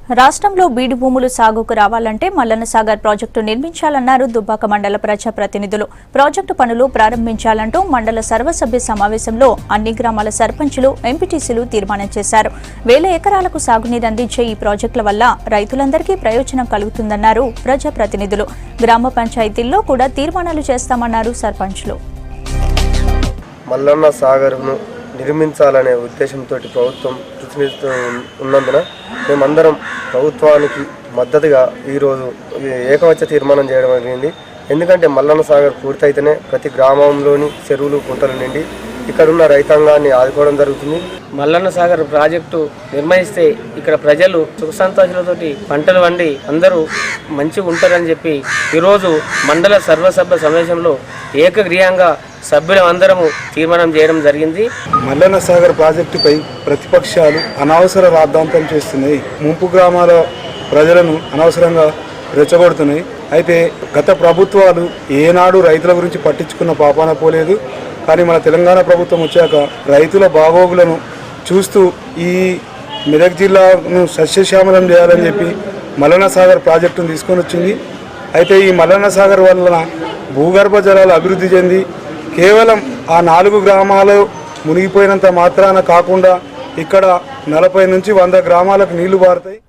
రాష్ట్రంలో బీడు భూములు సాగుకు రావాలంటే మల్లన్న సాగర్ ప్రాజెక్టు నిర్మించాలన్నారు దుబ్బాక మండల ప్రజా ప్రతినిధులు. ప్రాజెక్టు పనులు ప్రారంభించాలంటూ మండల సర్వసభ్య సమావేశంలో అన్ని గ్రామాల సర్పంచులు, ఎంపీటీసీలు తీర్మానం చేశారు. 1000 ఎకరాలకు సాగునీరు అందించే ఈ ప్రాజెక్టుల వల్ల రైతులందరికీ ప్రయోజనం కలుగుతుందన్నారు ప్రజా ప్రతినిధులు. గ్రామ పంచాయతీల్లో కూడా తీర్మానాలు చేస్తామన్నారు సర్పంచులు. మల్లన్న సాగర్ను నిర్మించాలనే ఉద్దేశంతో ప్రభుత్వం ప్రతినిధితో ఉన్నందున మేమందరం ప్రభుత్వానికి మద్దతుగా ఈరోజు ఏకవచ తీర్మానం చేయడం జరిగింది. ఎందుకంటే మల్లన్న సాగర్ పూర్తయితేనే ప్రతి గ్రామంలోని చెరువులు, కుంటలు నిండి ఇక్కడున్న రైతాంగాన్ని ఆదుకోవడం జరుగుతుంది. మల్లన్న సాగర్ ప్రాజెక్టు నిర్మిస్తే ఇక్కడ ప్రజలు సుఖ సంతోషాలతోటి పంటలు వండి అందరూ మంచిగా ఉంటారని చెప్పి ఈరోజు మండల సర్వసభ్య సమావేశంలో ఏకగ్రీయంగా సభ్యులందరము తీర్మానం చేయడం జరిగింది. మల్లన్న సాగర్ ప్రాజెక్టుపై ప్రతిపక్షాలు అనవసర రాద్ధాంతం చేస్తున్నాయి. ముంపు గ్రామాల ప్రజలను అనవసరంగా రెచ్చగొడుతున్నాయి. అయితే గత ప్రభుత్వాలు ఏనాడు రైతుల గురించి పట్టించుకున్న పాపాన పోలేదు. కానీ మన తెలంగాణ ప్రభుత్వం వచ్చాక రైతుల బాగోగులను చూస్తూ ఈ మెదక్ జిల్లాను సస్యశ్యామలం చేయాలని చెప్పి మల్లన్న సాగర్ ప్రాజెక్టును తీసుకొని వచ్చింది. అయితే ఈ మల్లన్న సాగర్ వలన భూగర్భ జలాలు అభివృద్ధి చెంది కేవలం ఆ 4 గ్రామాలు మునిగిపోయినంత మాత్రాన కాకుండా ఇక్కడ 40 నుంచి 100 గ్రామాలకు నీళ్లు పారుతాయి.